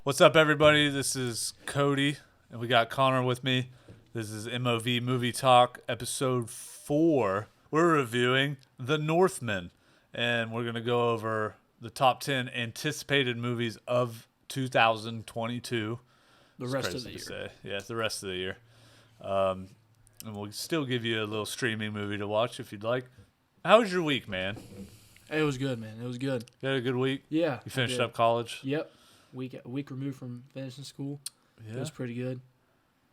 What's up, everybody? This is Cody, and we got Connor with me. This is MOV Movie Talk, episode 4. We're reviewing The Northman, and we're going to go over the top 10 anticipated movies of 2022. The rest of the year. Yeah, the rest of the year. And we'll still give you a little streaming movie to watch if you'd like. How was your week, man? It was good, man. It was good. You had a good week? Yeah. You finished up college? Yep. A week removed from finishing school. Yeah. It was pretty good.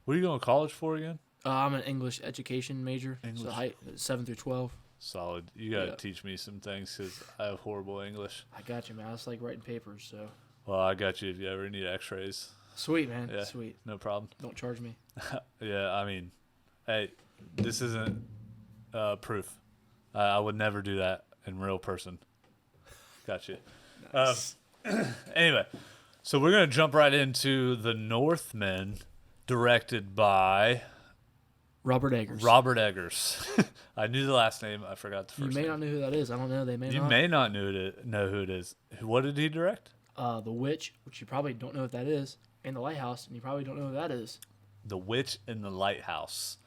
What are you going to college for again? I'm an English education major. English. So 7 through 12. Solid. You got to teach me some things because I have horrible English. I got you, man. I just like writing papers, so. Well, I got you if you ever need x-rays. Sweet, man. Yeah, sweet. No problem. Don't charge me. Yeah, I mean, hey, this isn't proof. I would never do that in real person. Got you. Nice. Anyway, so we're going to jump right into The Northman, directed by Robert Eggers. Robert Eggers. I knew the last name. I forgot the first name. You may not know who that is. I don't know. They may not. You may not know who it is. What did he direct? The Witch, which you probably don't know what that is, and The Lighthouse, and you probably don't know what that is. The Witch and the Lighthouse.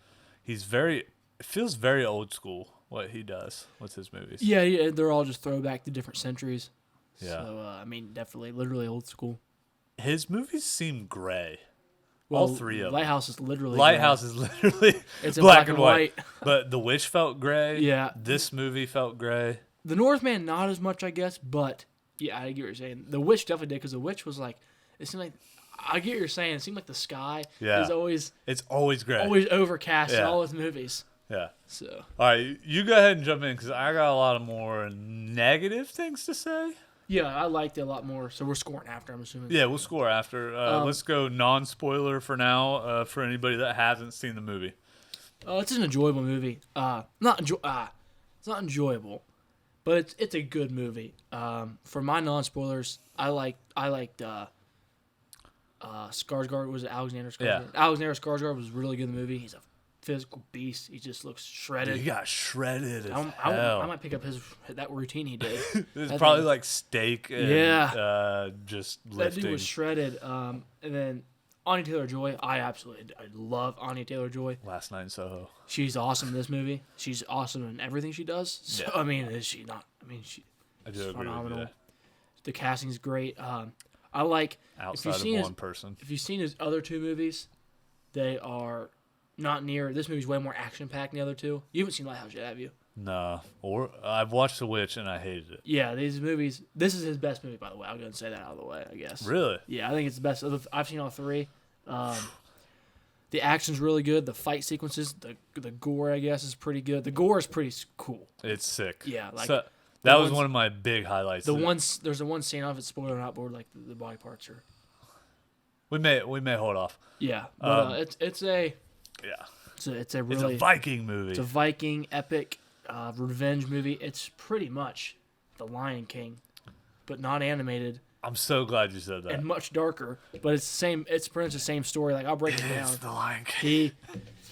It feels very old school what he does with his movies. Yeah, they're all just throwback to different centuries. Yeah. So, definitely, literally old school. His movies seem gray. Well, all three of them. Lighthouse is literally it's in black and white. But The Witch felt gray. Yeah. This movie felt gray. The Northman, not as much, I guess, but yeah, I get what you're saying. The Witch definitely did, because The Witch was like, it seemed like, I get what you're saying. It seemed like the sky is always... It's always gray. Always overcast in all his movies. Yeah. So. All right, you go ahead and jump in, because I got a lot of more negative things to say. Yeah, I liked it a lot more. So we're scoring after, I'm assuming. Yeah, we'll score after. Let's go non-spoiler for now for anybody that hasn't seen the movie. It's an enjoyable movie. It's not enjoyable, but it's a good movie. For my non-spoilers, I liked Skarsgård. Was it Alexander Skarsgård? Yeah. Alexander Skarsgård was really good in the movie. He's a physical beast. He just looks shredded. Dude, he got shredded as hell. I might pick up that routine he did. It's probably like steak and just lifting. That dude was shredded. And then Anya Taylor-Joy, I love Anya Taylor-Joy. Last Night in Soho. She's awesome in this movie. She's awesome in everything she does. So, yeah. Is she not? I do agree phenomenal. with you. The casting's great. I like... Outside of one person. If you've seen his other two movies, they are... not near. This movie's way more action-packed than the other two. You haven't seen Lighthouse yet, have you? No. Or I've watched The Witch and I hated it. Yeah, these movies. This is his best movie, by the way. I'm going to say that out of the way, I guess. Really? Yeah, I think it's the best. I've seen all three. The action's really good. The fight sequences, the gore, I guess, is pretty good. The gore is pretty cool. It's sick. Yeah, like so, that was one of my big highlights. There's the one scene off. It's spoiler or not, but like the body parts are. We may hold off. Yeah, but it's a. Yeah. It's a Viking movie. It's a Viking epic revenge movie. It's pretty much The Lion King, but not animated. I'm so glad you said that. And much darker, but it's the same. It's pretty much the same story. Like I'll break it down. It's The Lion King.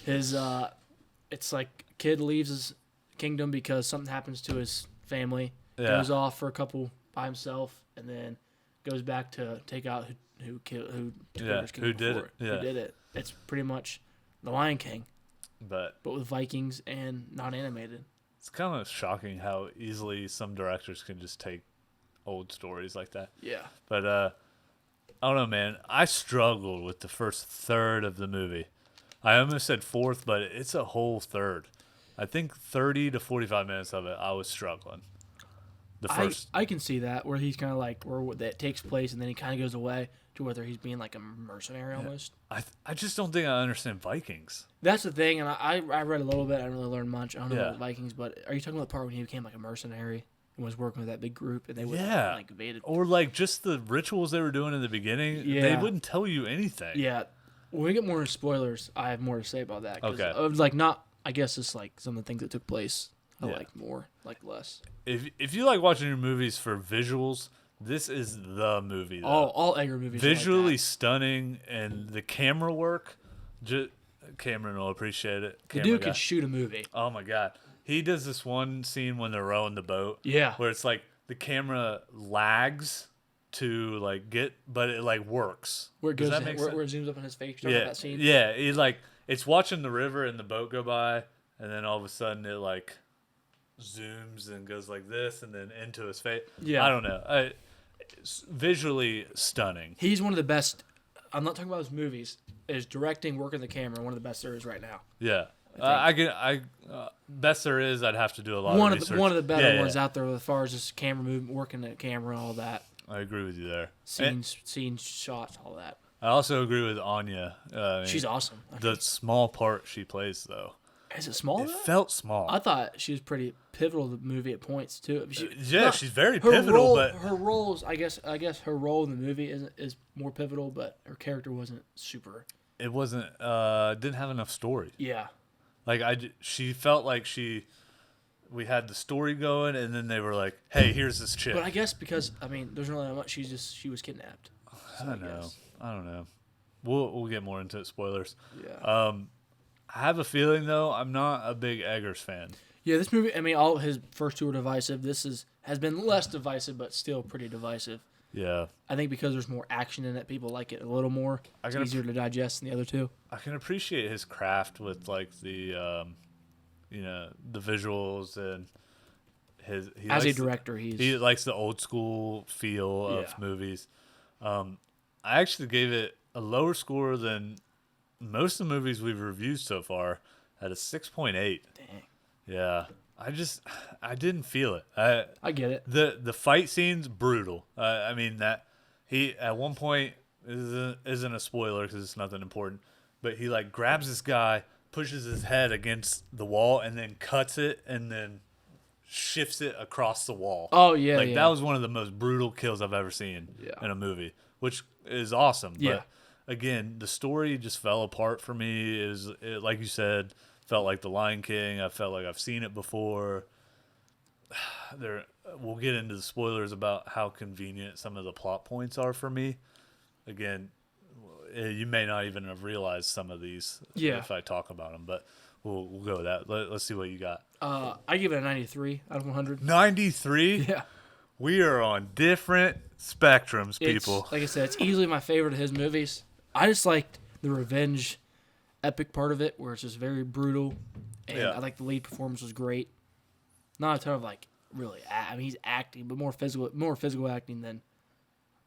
It's like kid leaves his kingdom because something happens to his family. Yeah. Goes off for a couple by himself, and then goes back to take out who took over his kingdom before. Who did it? It's pretty much The Lion King. But with Vikings and not animated. It's kind of shocking how easily some directors can just take old stories like that. Yeah. But I don't know, man. I struggled with the first third of the movie. I almost said fourth, but it's a whole third. I think 30 to 45 minutes of it, I was struggling. The first. I can see that, where he's kind of like, where that takes place, and then he kind of goes away to whether he's being like a mercenary almost. I just don't think I understand Vikings. That's the thing, and I read a little bit. I didn't really learn much. I don't know about Vikings, but are you talking about the part when he became like a mercenary and was working with that big group, and they would like invaded? Or like just the rituals they were doing in the beginning. Yeah. They wouldn't tell you anything. Yeah. When we get more into spoilers, I have more to say about that. Okay. I guess it's like some of the things that took place. I like more, like less. If you like watching your movies for visuals, this is the movie. Though. All Egger movies visually are like stunning, and the camera work. Cameron will appreciate it. The dude could shoot a movie. Oh my god, he does this one scene when they're rowing the boat. Yeah, where it's like the camera lags to like get, but it like works. Where it goes, where it zooms up on his face. Yeah, that scene? yeah. It's watching the river and the boat go by, and then all of a sudden it like zooms and goes like this, and then into his face. Yeah, I don't know. It's visually stunning. He's one of the best. I'm not talking about his movies. Is directing, working the camera, one of the best there is right now. Yeah. Best there is. I'd have to do a lot of research. One of the better ones out there as far as just camera movement, working the camera, and all that. I agree with you there. Scenes, shots, all that. I also agree with Anya. She's awesome. The small part she plays, though. Is it small? It felt small. I thought she was pretty pivotal to the movie at points too. She's very pivotal. But her roles, I guess her role in the movie is more pivotal, but her character wasn't super. It wasn't. Didn't have enough story. Yeah. Like she felt like we had the story going, and then they were like, "Hey, here's this chick." But I guess because there's really not much. She was kidnapped. So I don't know. We'll get more into it. Spoilers. Yeah. I have a feeling though I'm not a big Eggers fan. Yeah, this movie. I mean, all his first two were divisive. This has been less divisive, but still pretty divisive. Yeah. I think because there's more action in it, people like it a little more. It's easier to digest than the other two. I can appreciate his craft with like the, the visuals and his. As a director, he likes the old school feel of movies. I actually gave it a lower score than most of the movies we've reviewed so far, at a 6.8. Dang. Yeah. I didn't feel it. I get it. The fight scene's brutal. I mean that he at one point isn't a spoiler because it's nothing important, but he like grabs this guy, pushes his head against the wall, and then cuts it, and then shifts it across the wall. Oh yeah, that was one of the most brutal kills I've ever seen in a movie, which is awesome. Yeah. But again, the story just fell apart for me. It like you said. Felt like The Lion King. I felt like I've seen it before. We'll get into the spoilers about how convenient some of the plot points are for me. Again, you may not even have realized some of these if I talk about them, but we'll go with that. Let's see what you got. I give it a 93 out of 100. 93? Yeah. We are on different spectrums, people. Like I said, it's easily my favorite of his movies. I just liked the revenge epic part of it where it's just very brutal, and I think the lead performance was great. Not a ton of like really. I mean, he's acting, but more physical acting than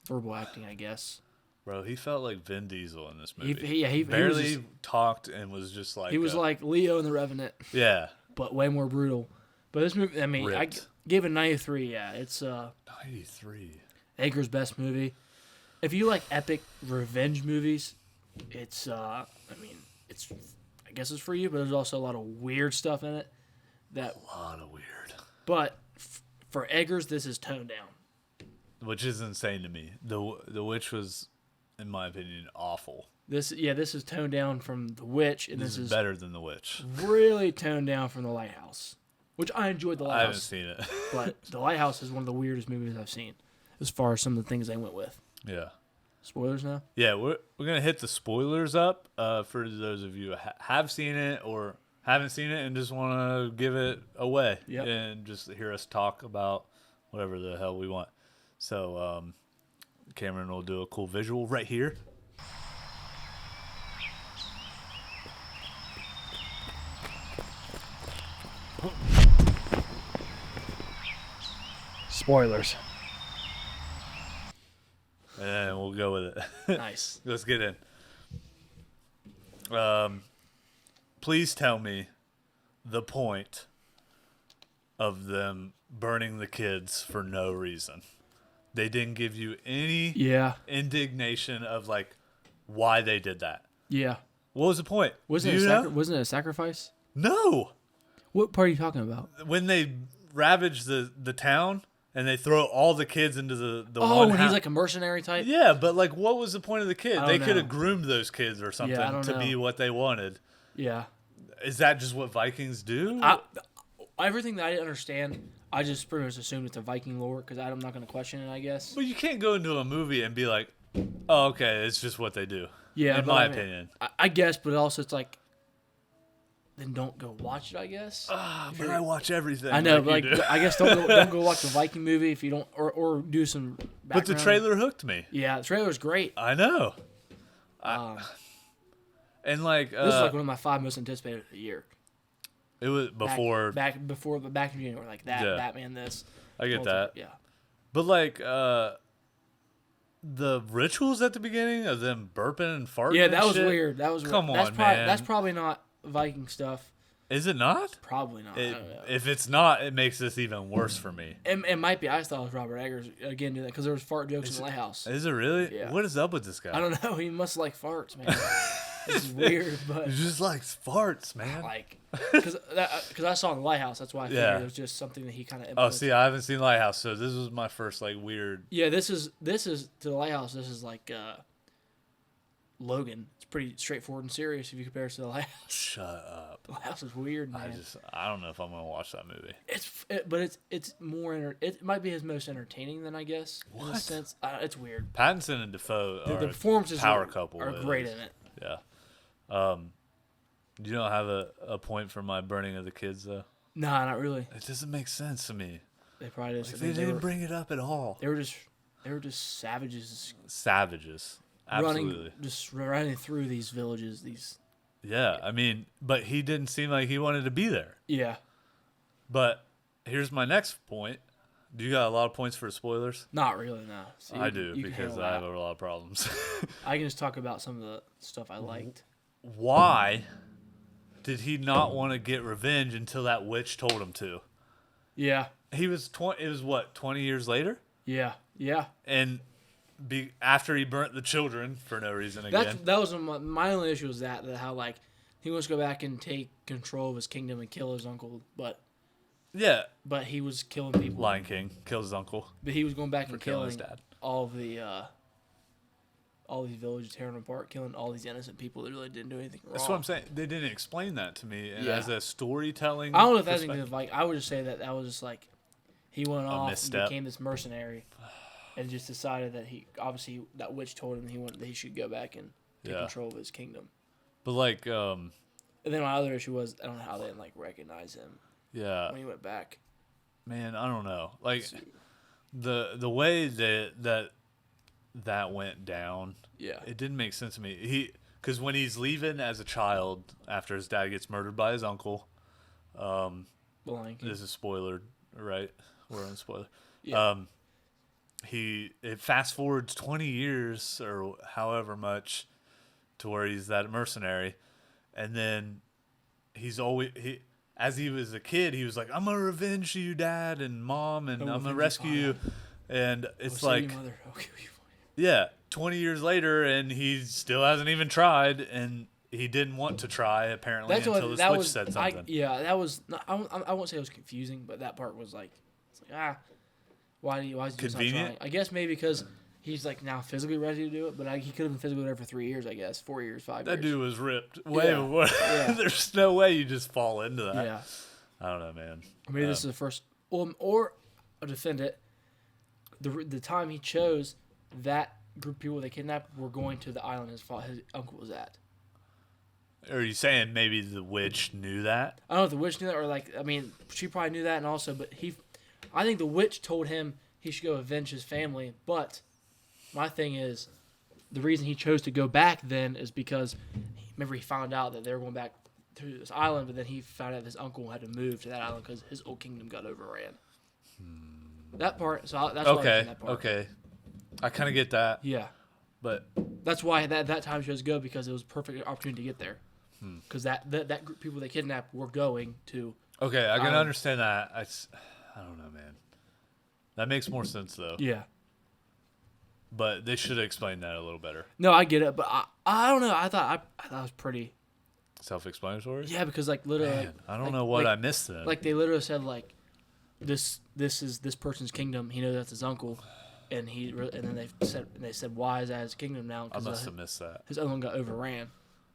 verbal acting, I guess. Bro, he felt like Vin Diesel in this movie. He barely talked and was just like he was like Leo in The Revenant. Yeah, but way more brutal. But this movie, I mean, ripped. I gave it 93. Yeah, it's 93. Eggers' best movie. If you like epic revenge movies, it's I guess it's for you, but there's also a lot of weird stuff in it. A lot of weird. But for Eggers, this is toned down. Which is insane to me. The Witch was, in my opinion, awful. This is toned down from The Witch, and this is better than The Witch. Really toned down from The Lighthouse, which I enjoyed. The Lighthouse. I haven't seen it. But The Lighthouse is one of the weirdest movies I've seen, as far as some of the things they went with. Yeah. Spoilers now? Yeah, we're gonna hit the spoilers up for those of you who have seen it or haven't seen it and just want to give it away and just hear us talk about whatever the hell we want. So Cameron will do a cool visual right here. Spoilers. And we'll go with it. Nice. Let's get in. Please tell me the point of them burning the kids for no reason. They didn't give you any indignation of like why they did that. Yeah. What was the point? Wasn't it a sacrifice? No. What part are you talking about? When they ravage the town. And they throw all the kids into the when he's like a mercenary type? Yeah, but like what was the point of the kid? They could have groomed those kids or something to be what they wanted. Yeah. Is that just what Vikings do? Everything that I didn't understand, I just pretty much assumed it's a Viking lore because I'm not going to question it, I guess. But you can't go into a movie and be like, oh, okay, it's just what they do. Yeah, in my opinion. I guess, but also it's like, then don't go watch it, I guess. But I watch everything. I know, but I guess don't go watch the Viking movie if you don't, or do some But the trailer hooked me. Yeah, the trailer was great. I know. And like this is like one of my 5 most anticipated of the year. It was before back in January, like that Batman. This I get that. Yeah, but like the rituals at the beginning of them burping and farting. Yeah, that and was shit. weird. That was Come weird. on, man. That's probably not Viking stuff. Is it not? Probably not. If it's not, it makes this even worse for me. It might be. I thought it was Robert Eggers again doing that because there was fart jokes in the lighthouse. Is it really? Yeah. What is up with this guy? I don't know. He must like farts, man. This is weird, but he just likes farts, man. Like, because I saw it in the lighthouse. That's why I figured it was just something that he kind of. Oh, see, I haven't seen Lighthouse, so this was my first like weird. Yeah, this is to the lighthouse. This is like Logan. It's pretty straightforward and serious if you compare it to the lighthouse. Shut up. The lighthouse is weird, man. I don't know if I'm gonna watch that movie. It's more it might be his most entertaining than I guess. What? In a sense, it's weird. Pattinson and Defoe The performances power couple are great in it. Yeah. You don't have a point for my burning of the kids though. Nah, not really. It doesn't make sense to me. They probably just they didn't bring it up at all. They were just savages. Savages. Absolutely. Running through these villages. Yeah, I mean, but he didn't seem like he wanted to be there. Yeah. But here's my next point. Do you got a lot of points for spoilers? Not really, no. So I do, because I have a lot of problems. I can just talk about some of the stuff I liked. Why did he not want to get revenge until that witch told him to? Yeah. It was 20 years later? Yeah. Yeah. And after he burnt the children for no reason again. That was my only issue was that how like he wants to go back and take control of his kingdom and kill his uncle, but he was killing people. Lion King kills his uncle. But he was going back and killing his dad. All of the all these villages, tearing them apart, killing all these innocent people that really didn't do anything wrong. That's what I'm saying. They didn't explain that to me. And as a storytelling, I don't know if that's anything like. I would just say that was just like he went off and became this mercenary, and just decided that that witch told him that he should go back and take control of his kingdom. But like, and then my other issue was I don't know how they didn't like recognize him. Yeah. When he went back. Man, I don't know. Like the way that went down. Yeah. It didn't make sense to me. Because when he's leaving as a child after his dad gets murdered by his uncle, this is spoiler, right? We're on spoiler. Yeah. It fast forwards 20 years or however much to where he's that mercenary, and then as he was a kid, he was like, "I'm gonna revenge you, Dad and Mom, and I'm gonna rescue you." And it's like, yeah, 20 years later, and he still hasn't even tried, and he didn't want to try apparently until the Switch said something. That was. I won't say it was confusing, but that part was like, why is he just not trying? I guess maybe because he's like now physically ready to do it, but he could have been physically there for 3 years, I guess, 4 years, 5 years. That dude was ripped way more. Yeah. There's no way you just fall into that. Yeah. I don't know, man. Maybe this is the first, or I'll defend it. The time he chose, that group of people they kidnapped were going to the island his uncle was at. Are you saying maybe the witch knew that? I don't know if the witch knew that, or she probably knew that, and also, but I think the witch told him he should go avenge his family, but my thing is, the reason he chose to go back then is because, remember, he found out that they were going back to this island, but then he found out his uncle had to move to that island because his old kingdom got overran. That part, so that's why I that part. Okay. I kind of get that. Yeah. But that's why that time he chose to go, because it was a perfect opportunity to get there. Because that group of people they kidnapped were going to... Okay, I can understand that. I don't know, man. That makes more sense, though. Yeah. But they should have explained that a little better. No, I get it, but I don't know. I thought it was pretty self-explanatory. Yeah, because literally, man, I don't know what I missed then. They literally said this is this person's kingdom. He knows that's his uncle, and then they said why is that his kingdom now? I must have missed that. His other one got overran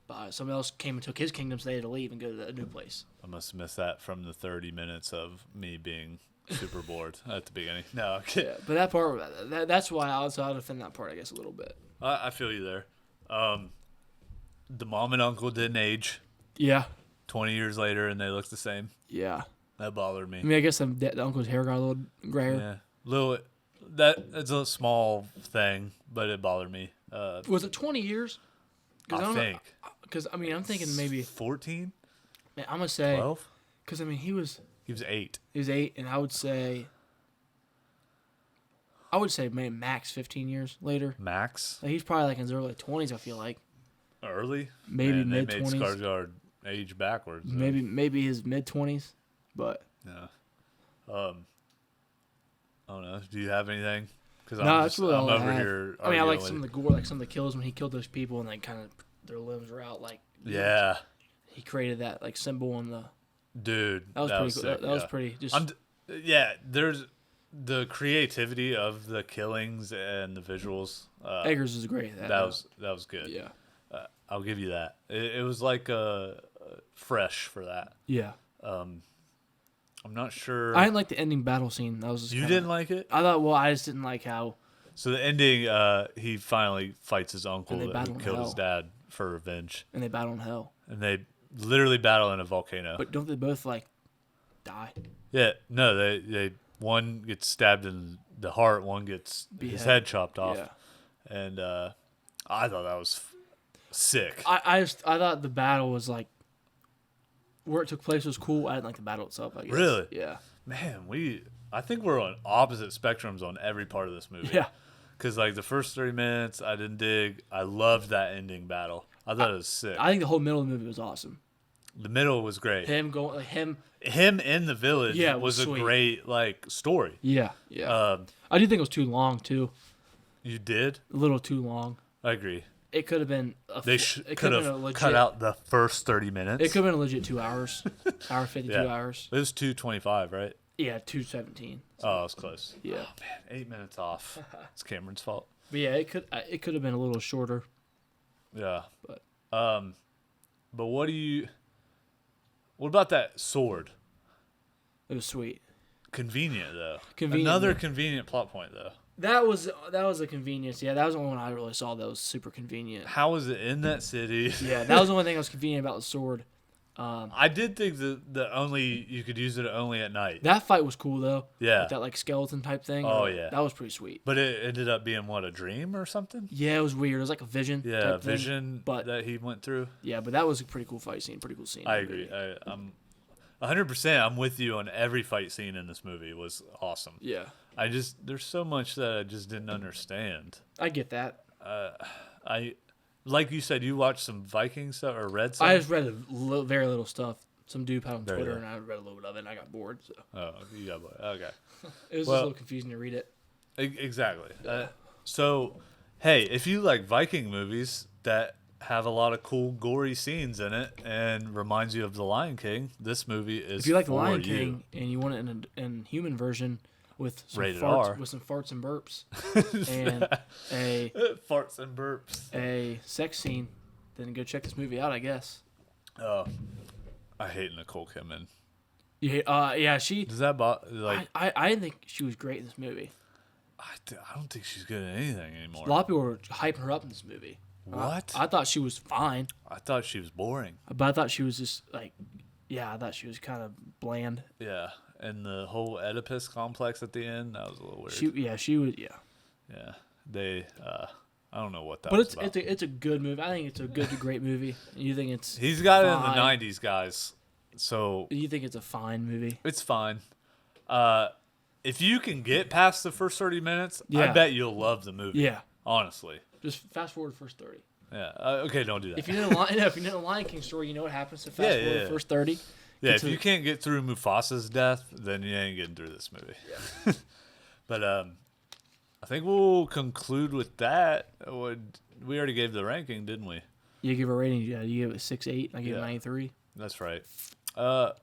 by someone else came and took his kingdom, so they had to leave and go to a new place. I must have missed that from the 30 minutes of me being super bored at the beginning. No, okay. Yeah, but that part, that's why I'll defend that part, I guess, a little bit. I feel you there. The mom and uncle didn't age. Yeah. 20 years later, and they look the same. Yeah. That bothered me. I mean, I guess the uncle's hair got a little grayer. Yeah. That's a small thing, but it bothered me. Was it 20 years? I think. Because I'm thinking maybe 14. Man, I'm gonna say 12. Because he was 8. He was 8, and I would say maybe max 15 years later. Max. Like, he's probably like in his early 20s. I feel like early. Maybe mid 20s. They made Skarsgård age backwards. Maybe his mid 20s, but yeah. I don't know. Do you have anything? Because that's really all I'm over I have. here. I mean, I like some of the gore, like some of the kills when he killed those people and like kind of their limbs were out. Like yeah, he created that like symbol on the. Dude, that was pretty cool. Sick, that was pretty. There's the creativity of the killings and the visuals. Eggers is great. That was good. Yeah, I'll give you that. It was like fresh for that. Yeah. I'm not sure. I didn't like the ending battle scene. That was just didn't like it? I thought. Well, I just didn't like how. So the ending, he finally fights his uncle who killed his dad for revenge. And they battle in hell. And they literally battle in a volcano. But don't they both like die? Yeah, no, they one gets stabbed in the heart, one gets his head chopped off. Yeah. And I thought that was sick. I thought the battle was like where it took place was cool. I didn't like the battle itself, I guess. Really? Yeah. Man, I think we're on opposite spectrums on every part of this movie. Yeah. Because like the first 30 minutes, I didn't dig. I loved that ending battle. I thought it was sick. I think the whole middle of the movie was awesome. The middle was great. Him going like him in the village was a great like story. Yeah, yeah. I do think it was too long too. You did? A little too long. I agree. It could have been. They could have cut out the first 30 minutes. It could have been a legit 2 hours, hour 52 hours. It was 2:25, right? Yeah, 2:17. So. Oh, it was close. Yeah, oh, man, 8 minutes off. It's Cameron's fault. But yeah, it could have been a little shorter. Yeah, but what about that sword? It was sweet. Convenient though. Another convenient plot point though. That was a convenience. Yeah, that was the one I really saw that was super convenient. How was it in that city? Yeah, that was the only thing that was convenient about the sword. I did think you could use it only at night. That fight was cool though. Yeah, with that like skeleton type thing. Oh yeah, that was pretty sweet. But it ended up being a dream or something. Yeah, it was weird. It was like a vision. Yeah, a vision that he went through. Yeah, but that was a pretty cool fight scene. Pretty cool scene. I agree. I'm 100%. I'm with you on every fight scene in this movie. It was awesome. Yeah. There's so much that I just didn't understand. I get that. Like you said, you watched some Viking stuff or read some? I just read very little stuff. Some dude put on Twitter, and I read a little bit of it, and I got bored. So. Oh, you got bored. Okay. It was just a little confusing to read it. Exactly. So, hey, if you like Viking movies that have a lot of cool, gory scenes in it and reminds you of The Lion King, this movie is if you like The Lion King and you want it in human version with some farts and burps and farts and burps, a sex scene, then go check this movie out, I guess. Oh, I hate Nicole Kidman. Yeah, she does that like I didn't think she was great in this movie. I don't think she's good at anything anymore. A lot of people were hyping her up in this movie. What? I thought she was fine. I thought she was boring. But I thought she was just like, I thought she was kind of bland. Yeah, and the whole Oedipus complex at the end, that was a little weird. She was. Yeah, they. I don't know what that. But it's a good movie. I think it's a good to great movie. You think it's? He's got it in the '90s, guys. So you think it's a fine movie? It's fine. If you can get past the first 30 minutes, I bet you'll love the movie. Yeah, honestly. Just fast forward the first 30. Yeah. Okay, don't do that. If you know the Lion King story, you know what happens to fast forward the first 30. Yeah, if you can't get through Mufasa's death, then you ain't getting through this movie. Yeah. But I think we'll conclude with that. We already gave the ranking, didn't we? You give a rating. Yeah, you give it 6.8. I gave it 93. That's right. Well,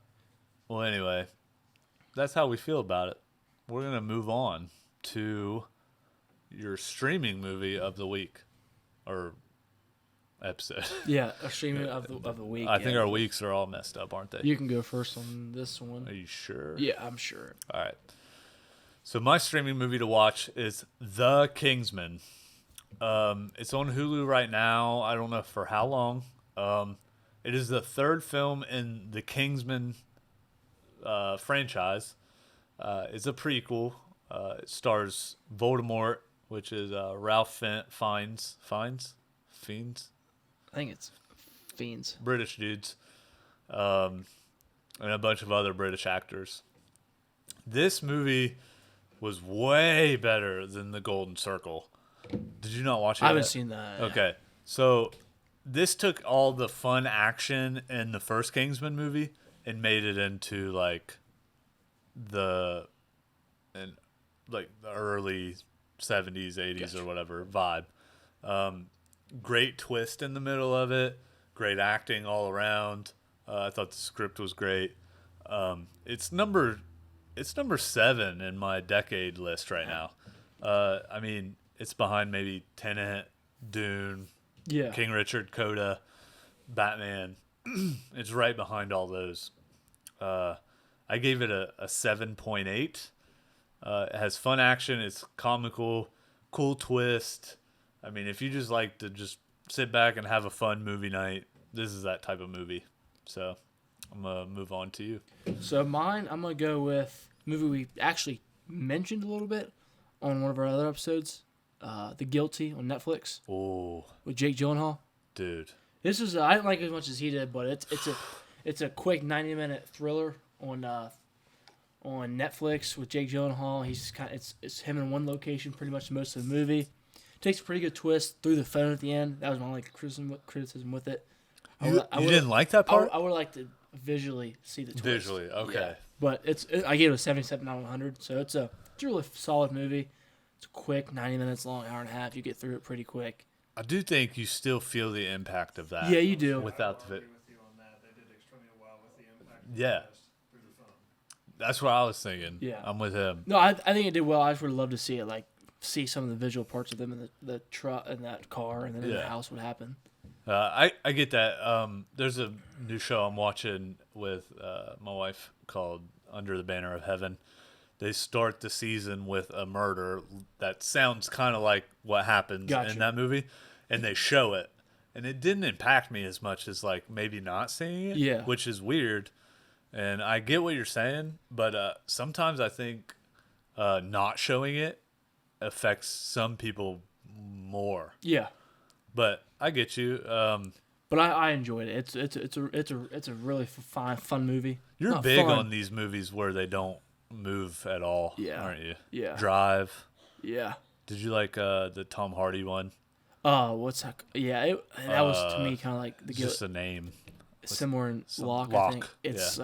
anyway, that's how we feel about it. We're gonna move on to your streaming movie of the week or episode. Yeah, a streaming of the week. I think our weeks are all messed up, aren't they? You can go first on this one. Are you sure? Yeah, I'm sure. All right. So my streaming movie to watch is The Kingsman. It's on Hulu right now. I don't know for how long. It is the third film in the Kingsman franchise. It's a prequel. It stars Voldemort, which is Ralph Fiennes. Fiennes? I think it's Fiends. British dudes. And a bunch of other British actors. This movie was way better than The Golden Circle. Did you not watch it? I haven't seen that. Okay. So this took all the fun action in the first Kingsman movie and made it into like the early 70s, 80s Gotcha. or whatever vibe. Great twist in the middle of it. Great acting all around. I thought the script was great. It's number 7 in my decade list right now. I mean, it's behind maybe Tenet, Dune, King Richard, Coda, Batman. It's right behind all those. I gave it a 7.8. It has fun action. It's comical, cool twist. I mean, if you just like to just sit back and have a fun movie night, this is that type of movie. So I'm going to move on to you. So mine, I'm going to go with a movie we actually mentioned a little bit on one of our other episodes, The Guilty on Netflix. Oh. With Jake Gyllenhaal. Dude. This is, I didn't like it as much as he did, but it's a quick 90-minute thriller on Netflix with Jake Gyllenhaal. It's him in one location pretty much most of the movie. Takes a pretty good twist through the phone at the end. That was my only criticism with it. You didn't like that part? I would like to visually see the twist. Visually, okay. Yeah. But I gave it a 77 out of 100, so it's a really solid movie. It's quick, 90 minutes long, hour and a half. You get through it pretty quick. I do think you still feel the impact of that. Yeah, you do. Without the with you on that. They did extremely well with the impact. Yeah. Through the phone. That's what I was thinking. Yeah. I'm with him. No, I think it did well. I just would love to see it, see some of the visual parts of them in the truck and that car, and then in the house would happen. I get that. There's a new show I'm watching with my wife called Under the Banner of Heaven. They start the season with a murder that sounds kind of like what happens in that movie, and they show it. And it didn't impact me as much as maybe not seeing it, which is weird. And I get what you're saying, but sometimes I think not showing it affects some people more. Yeah. But I get you. But I enjoyed it. It's a really fun movie. You're Not big fun. on these movies where they don't move at all, aren't you? Yeah. Drive. Yeah. Did you like the Tom Hardy one? What's that? Yeah, that was to me kind of like just a name. Similar in Locke. I think it's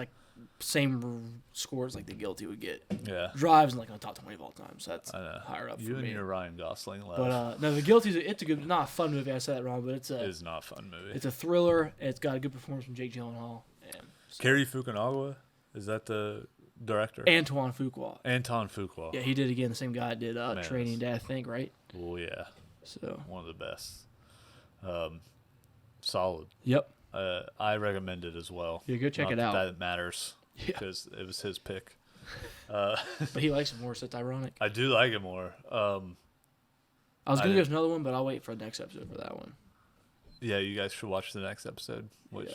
same scores like The Guilty would get. Yeah. Drive's in the top 20 of all time, so that's higher up for me. You and your Ryan Gosling love. But no, The Guilty it's a good, not a fun movie. I said that wrong, but it is not a fun movie. It's a thriller. And it's got a good performance from Jake Gyllenhaal. Cary Fukunaga, is that the director? Anton Fuqua. Yeah, he did again. The same guy did Training Day, I think, right? Oh yeah. So one of the best. Solid. Yep. I recommend it as well. Yeah, go check it out. That matters because it was his pick. But he likes it more, so it's ironic. I do like it more. I was gonna give another one, but I'll wait for the next episode for that one. Yeah, you guys should watch the next episode. Which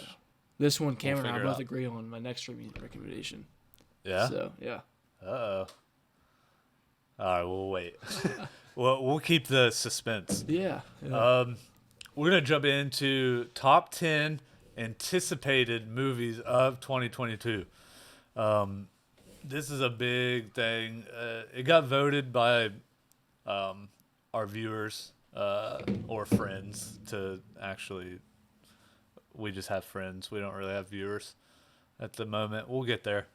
this one, Cameron and I both agree on my next streaming recommendation. Yeah. So yeah. All right, we'll wait. we'll keep the suspense. Yeah. We're gonna jump into top 10 anticipated movies of 2022. This is a big thing. It got voted by our viewers or friends to actually. We just have friends. We don't really have viewers at the moment. We'll get there.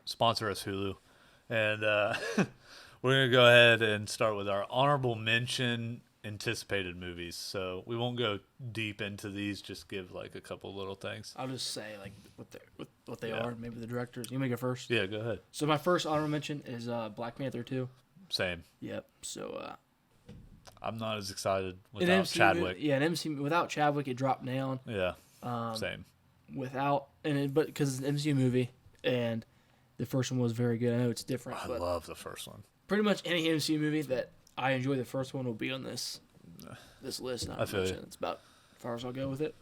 Sponsor us, Hulu. And we're going to go ahead and start with our honorable mention anticipated movies. So we won't go deep into these, just give a couple little things. I'll just say what they are, maybe the directors. You make it first? Yeah, go ahead. So my first honorable mention is Black Panther 2. Same. Yep. So I'm not as excited without Chadwick. Yeah, an MCU without Chadwick, it dropped down. Yeah. Same. But because it's an MCU movie, and the first one was very good. I know it's different. I love the first one. Pretty much any MCU movie that I enjoy, the first one will be on this list. I feel you. It's about as far as I'll go with it.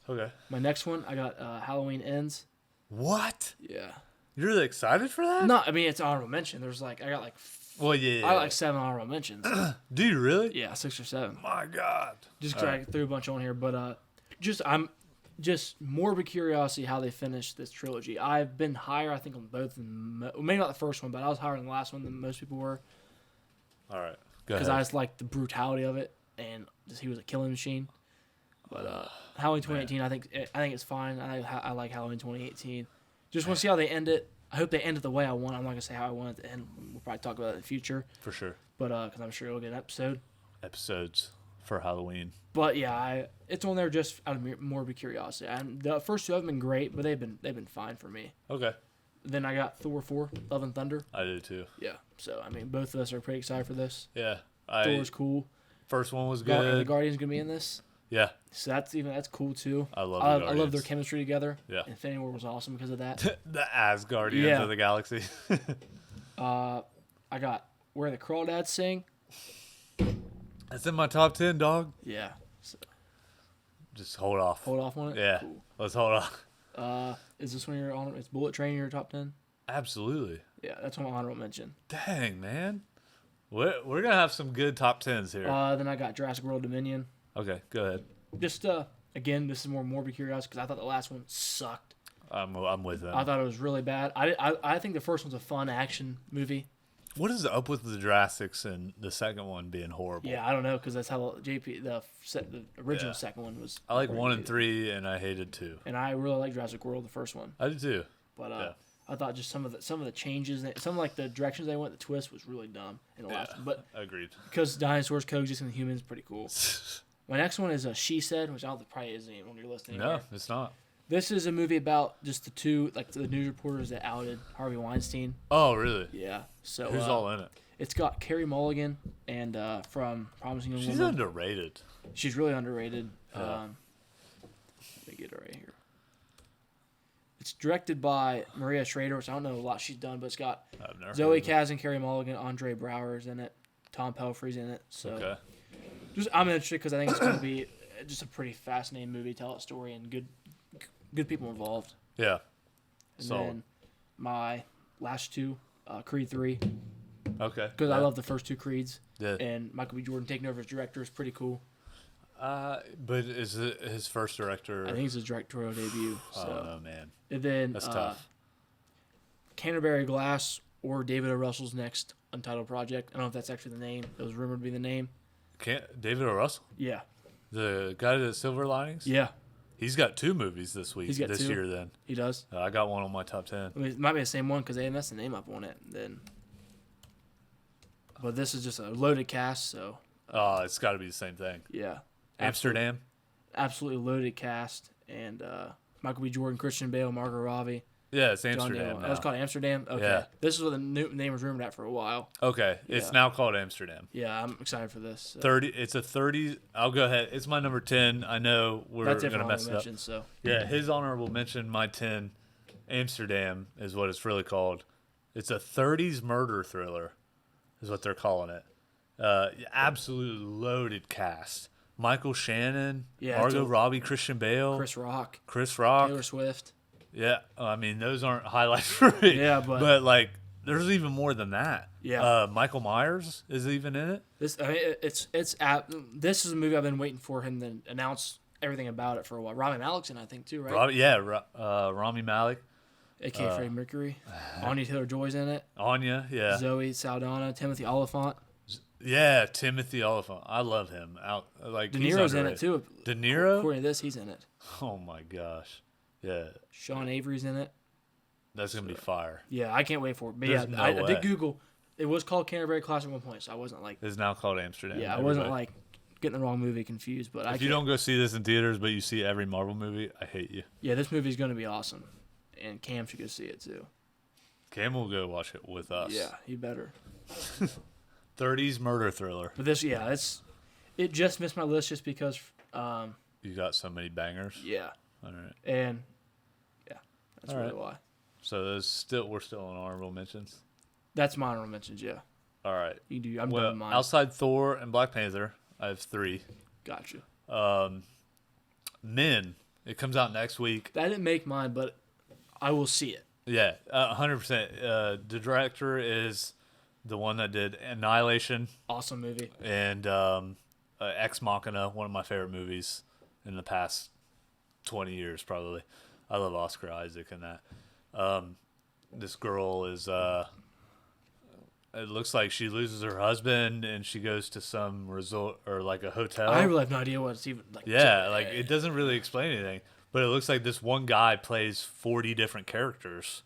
Okay. My next one, I got Halloween Ends. What? Yeah. You're really excited for that? No, I mean it's honorable mention. There's like I got like. Well, yeah. I got like 7 honorable mentions. Do you really? Yeah, 6 or 7. My God. Just because I threw a bunch on here, but I'm just morbid curiosity how they finished this trilogy. I've been higher, I think, on both. Maybe not the first one, but I was higher on the last one than most people were. All right, go ahead. Because I just liked the brutality of it, and just, he was a killing machine. But Halloween 2018, I think it's fine. I like Halloween 2018. Just want to see how they end it. I hope they end it the way I want. I'm not gonna say how I want it to end. We'll probably talk about it in the future. For sure. But because I'm sure we'll get an episodes for Halloween. But yeah, it's on there just out of morbid curiosity. And the first 2 haven't been great, but they've been fine for me. Okay. Then I got Thor 4, Love and Thunder. I did too. Yeah. So I mean, both of us are pretty excited for this. Yeah. Thor's cool. First one was good. The Guardians gonna be in this. Yeah. So that's cool too. I love their chemistry together. Yeah. Infinity War was awesome because of that. The Asgardians of the galaxy. I got Where the Crawdads Sing. That's in my top 10, dog. Yeah. So, just hold off. Hold off on it? Yeah. Cool. Let's hold off. Is this one your honor? Is Bullet Train in your top 10? Absolutely. Yeah, that's one honorable mention. Dang, man. We're going to have some good top 10s here. Then I got Jurassic World Dominion. Okay, go ahead. Just, again, this is more morbid curiosity because I thought the last one sucked. I'm with them. I thought it was really bad. I think the first one's a fun action movie. What is up with the Jurassics and the second one being horrible? Yeah, I don't know because that's how the original second one was. I like 1 and 3, and I hated 2. And I really like Jurassic World, the first one. I did too. But I thought just some of the changes, like the directions they went, the twist was really dumb in the last one. But agreed. Because dinosaurs coexisting with humans, pretty cool. My next one is She Said, which I don't think probably isn't on your list anymore. No, it's not. This is a movie about just the 2, like the news reporters that outed Harvey Weinstein. Oh, really? Yeah. So who's all in it? It's got Carey Mulligan and from Promising Young Woman. She's underrated. She's really underrated. Yeah. Let me get it right here. It's directed by Maria Schrader, which I don't know a lot she's done, but it's got Zoe Kazan, Carey Mulligan, Andre Brower's in it, Tom Pelfrey's in it. So I'm interested because I think it's going to be just a pretty fascinating movie, tell a story, and good people involved. Yeah. And then my last 2, Creed 3. Okay. Because I love the first 2 Creeds. Yeah. And Michael B. Jordan taking over as director is pretty cool. But is it his first director? I think it's his directorial debut. So. Oh, man. And then that's tough. Canterbury Glass or David O. Russell's next untitled project. I don't know if that's actually the name. It was rumored to be the name. David O. Russell? Yeah. The guy that did Silver Linings? Yeah. He's got 2 movies this two. year then. He does? I got one on my top 10. I mean, it might be the same one because they messed the name up on it. Then, but this is just a loaded cast, so. Oh, it's got to be the same thing. Yeah. Amsterdam? Absolutely loaded cast. And Michael B. Jordan, Christian Bale, Margot Robbie. Yeah, it's Amsterdam. Oh, it's called Amsterdam? Okay. Yeah. This is what the name was rumored at for a while. Okay. Yeah. It's now called Amsterdam. Yeah, I'm excited for this. So. 30. It's a 30. I'll go ahead. It's my number 10. I know we're going to mess it up. So. Yeah, his honorable mention, my 10, Amsterdam is what it's really called. It's a 30s murder thriller is what they're calling it. Absolutely loaded cast. Michael Shannon, Margot Robbie, Christian Bale. Chris Rock. Taylor Swift. Yeah, I mean, those aren't highlights for me. Yeah, but like, there's even more than that. Yeah. Michael Myers is even in it. This is a movie I've been waiting for him to announce everything about it for a while. Rami Malek's in, I think, too, right? Rami Malek. A.K.A. Freddie Mercury. Anya Taylor-Joy's in it. Anya, yeah. Zoe Saldana, Timothy Olyphant. Yeah, Timothy Olyphant. I love him. De Niro's in it, too. De Niro? According to this, he's in it. Oh, my gosh. Yeah. Sean Avery's in it. That's going to be fire. Yeah, I can't wait for it. But There's I did Google. It was called Canterbury Class at one point, so I wasn't like... It's now called Amsterdam. Yeah, I wasn't like getting the wrong movie confused. But if you don't go see this in theaters, but you see every Marvel movie, I hate you. Yeah, this movie's going to be awesome. And Cam should go see it, too. Cam will go watch it with us. Yeah, he better. 30s murder thriller. But this, it just missed my list just because... you got so many bangers? Yeah. All right. And, that's really why. So we're still on honorable mentions? That's my honorable mentions, yeah. All right. You do. I'm done with mine. Outside Thor and Black Panther, I have 3. Gotcha. Men. It comes out next week. That didn't make mine, but I will see it. Yeah, 100%. The director is the one that did Annihilation. Awesome movie. And Ex Machina, one of my favorite movies in the past 20 years, probably. I love Oscar Isaac in that. This girl is, it looks like she loses her husband and she goes to some resort or like a hotel. I really have no idea what it's even like. Yeah, like it doesn't really explain anything. But it looks like this one guy plays 40 different characters.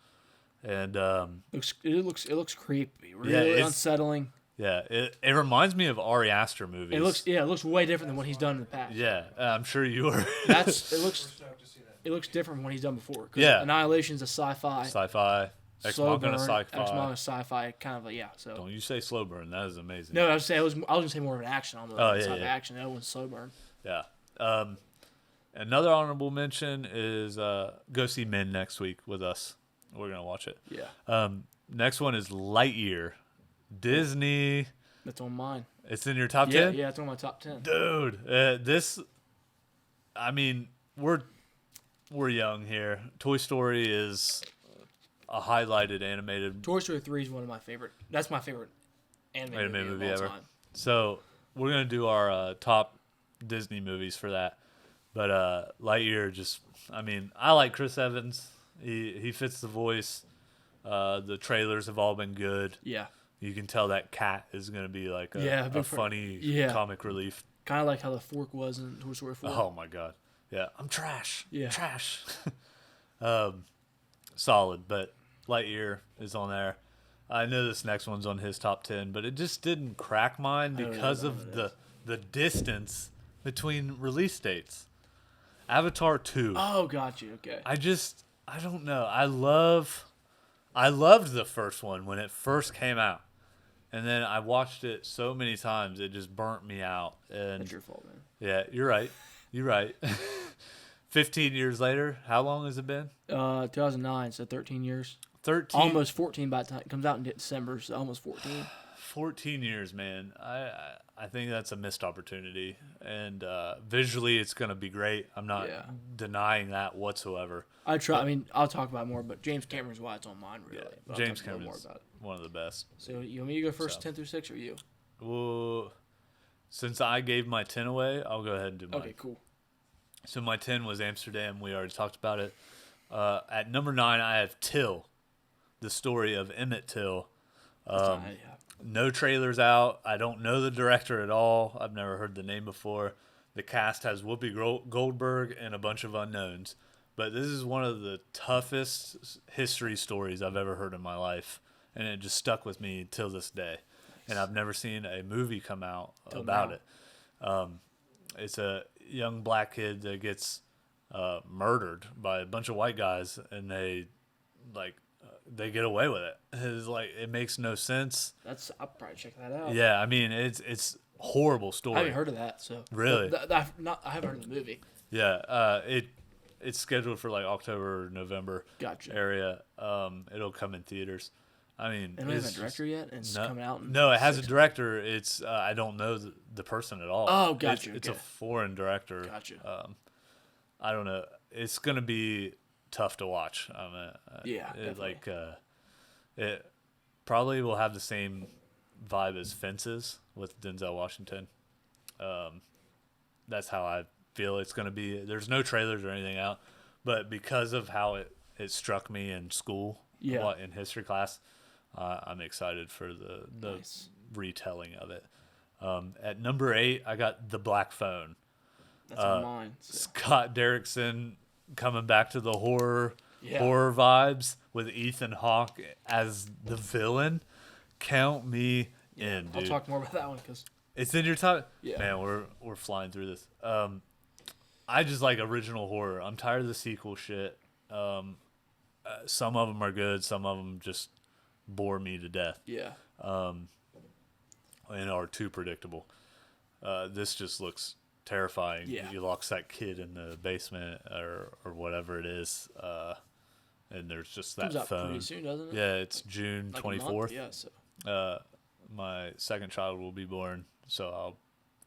And it looks creepy, really unsettling. Yeah, it reminds me of Ari Aster movies. It looks way different than what he's done in the past. Yeah, I'm sure you were. It looks different from what he's done before. Yeah, Annihilation's a sci-fi. Ex Machina sci-fi. Ex Machina sci-fi, kind of like So don't you say slow burn? That is amazing. No, I was gonna say more of an action on the side of action. That one's slow burn. Yeah. Another honorable mention is go see Men next week with us. We're gonna watch it. Yeah. Next one is Lightyear, Disney. That's on mine. It's in your top 10? Yeah, it's on my top 10. Dude, I mean, we're young here. Toy Story is a highlighted animated. Toy Story 3 is one of my favorite. That's my favorite animated movie of all time. So we're gonna do our top Disney movies for that. But Lightyear, I like Chris Evans. He fits the voice. The trailers have all been good. Yeah. You can tell that cat is going to be like a funny comic relief. Kind of like how the fork was in Toy Story 4. Oh, my God. Yeah. I'm trash. Yeah. Trash. Solid, but Lightyear is on there. I know this next one's on his top 10, but it just didn't crack mine because of the distance between release dates. Avatar 2. Oh, got you. Okay. I don't know. I loved the first one when it first came out. And then I watched it so many times, it just burnt me out. And that's your fault, man. Yeah, you're right. You're right. 15 years later, how long has it been? 2009, so 13 years. 13? Almost 14 by the time it comes out in December, so almost 14. 14 years, man. I think that's a missed opportunity. And visually, it's going to be great. I'm not denying that whatsoever. I'll talk about it more, but James Cameron's why it's on mine, really. Yeah, James Cameron's one of the best. So you want me to go first, 10 through 6, or you? Well, since I gave my 10 away, I'll go ahead and do mine. Okay, cool. So my 10 was Amsterdam. We already talked about it. At number 9, I have Till, the story of Emmett Till. No trailers out. I don't know the director at all. I've never heard the name before. The cast has Whoopi Goldberg and a bunch of unknowns. But this is one of the toughest history stories I've ever heard in my life. And it just stuck with me till this day. And I've never seen a movie come out about it. It's a young black kid that gets murdered by a bunch of white guys, and they get away with it. It's like, it makes no sense. I'll probably check that out. Yeah, I mean, it's horrible story. I haven't heard of that, so really, I haven't heard of the movie. Yeah, it's scheduled for like October or November area. It'll come in theaters. I mean, it doesn't have a director yet. It's coming out. No, it has a director. It's I don't know the person at all. Oh, gotcha. It's a foreign director. Gotcha. I don't know. It's gonna be tough to watch. It probably will have the same vibe as Fences with Denzel Washington. That's how I feel it's going to be. There's no trailers or anything out, but because of how it struck me in school, in history class, I'm excited for the retelling of it. At number 8, I got The Black Phone. That's on mine. So. Scott Derrickson coming back to the horror vibes with Ethan Hawke as the villain. Count me in, dude. I'll talk more about that one because it's in your top. Yeah. Man, we're flying through this. I just like original horror. I'm tired of the sequel shit. Some of them are good. Some of them just bore me to death. Yeah. And are too predictable. This just looks terrifying. Yeah. You locks that kid in the basement or whatever it is, and there's just that Comes out phone. pretty soon, doesn't it? Yeah, it's June 24th. Yeah. So. My second child will be born, so I'll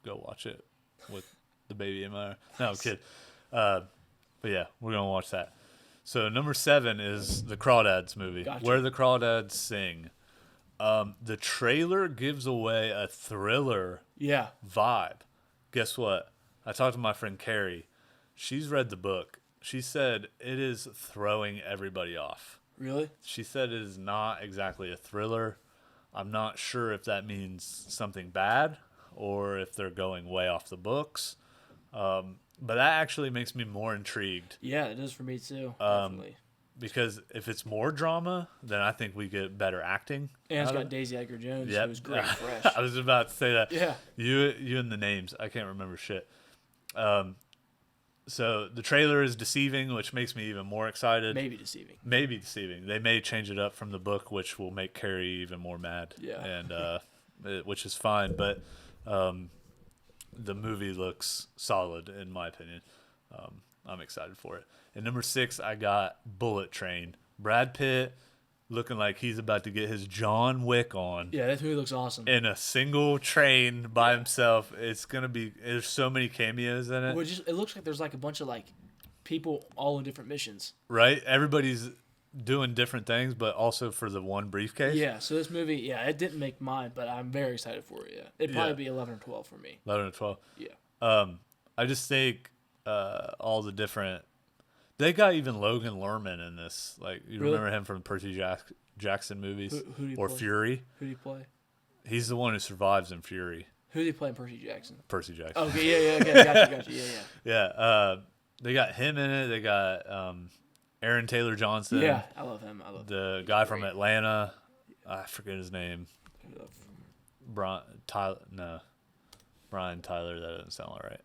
go watch it with the baby in my arm. No, I'm kidding. But yeah, we're gonna watch that. So number 7 is the Crawdads movie, Gotcha. Where the Crawdads Sing. The trailer gives away a thriller vibe. Guess what? I talked to my friend Carrie. She's read the book. She said it is throwing everybody off. Really? She said it is not exactly a thriller. I'm not sure if that means something bad or if they're going way off the books. But that actually makes me more intrigued. Yeah, it is for me too. Definitely. Because if it's more drama, then I think we get better acting. And it's got Daisy Edgar Jones, Yep. who's great and fresh. I was about to say that. Yeah. You and the names. I can't remember shit. So the trailer is deceiving, which makes me even more excited. Maybe deceiving. They may change it up from the book, which will make Carrie even more mad. Yeah. And which is fine, but the movie looks solid in my opinion. I'm excited for it. And number 6, I got Bullet Train. Brad Pitt looking like he's about to get his John Wick on. Yeah, that movie looks awesome. In a single train by himself. It's gonna be. There's so many cameos in it. It looks like there's like a bunch of like people all in different missions. Right. Everybody's doing different things, but also for the one briefcase. Yeah. So this movie, it didn't make mine, but I'm very excited for it. Yeah, it'd probably be 11 or 12 for me. 11 or 12. Yeah. I just think all the different. They got even Logan Lerman in this. Like you remember him from Percy Jackson movies who or play? Fury. Who do you play? He's the one who survives in Fury. Who do you play in Percy Jackson? Percy Jackson. Okay, yeah, okay, gotcha, yeah. Yeah, they got him in it. They got Aaron Taylor Johnson. Yeah, I love him. The guy from Atlanta. I forget his name. Brian Tyler. That doesn't sound right.